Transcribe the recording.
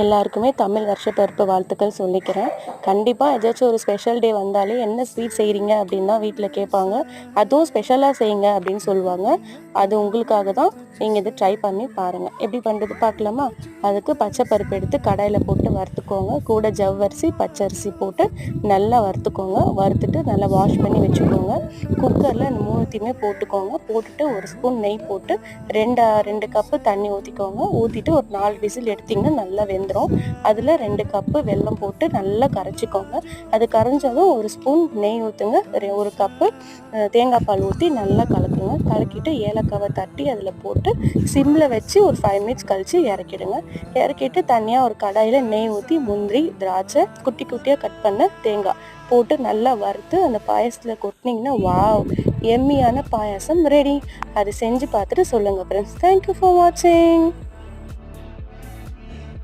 எல்லாருக்குமே தமிழ் வருஷப்பிறப்பு வாழ்த்துக்கள் சொல்லிக்கிறேன். கண்டிப்பாக ஏதாச்சும் ஒரு ஸ்பெஷல் டே வந்தாலே என்ன ஸ்வீட் செய்கிறீங்க அப்படின்னு தான் வீட்டில் கேட்பாங்க. அதுவும் ஸ்பெஷலாக செய்யுங்க அப்படின்னு சொல்லுவாங்க. அது உங்களுக்காக தான். நீங்கள் இது ட்ரை பண்ணி பாருங்கள். எப்படி பண்ணுறது பார்க்கலாமா? அதுக்கு பச்சை பருப்பு எடுத்து கடாயில் போட்டு வறுத்துக்கோங்க. கூட ஜவ்வரிசி பச்சரிசி போட்டு நல்லா வறுத்துக்கோங்க. வறுத்துட்டு நல்லா வாஷ் பண்ணி வச்சுக்கோங்க. குக்கரில் இந்த மூணுத்தையுமே போட்டுக்கோங்க. போட்டுட்டு ஒரு ஸ்பூன் நெய் போட்டு ரெண்டு கப்பு தண்ணி ஊற்றிக்கோங்க. ஊற்றிட்டு ஒரு 4 விசில் எடுத்திங்கன்னா நல்லா வெந்துடும். அதில் 2 கப்பு வெல்லம் போட்டு நல்லா கரைச்சிக்கோங்க. அது கரைஞ்சதும் ஒரு ஸ்பூன் நெய் ஊற்றுங்க. ஒரு கப்பு தேங்காய் பால் ஊற்றி நல்லா கலக்குங்க. கலக்கிட்டு ஏலக்காவை தட்டி அதில் போட்டு சிம்மில் வச்சு ஒரு 5 மினிட்ஸ் கழித்து இறக்கிடுங்க. இறக்கிட்டு தனியாக ஒரு கடாயில் நெய் ஊற்றி முந்திரி திராட்சை குட்டி குட்டியாக கட் பண்ண தேங்காய் போட்டு நல்லா வறுத்து அந்த பாயசத்தில் கொட்டினீங்கன்னா வாவ், எம்மியான பாயாசம் ரெடி. அது செஞ்சு பார்த்துட்டு சொல்லுங்கள் ஃப்ரெண்ட்ஸ். தேங்க்யூ ஃபார் வாட்சிங்.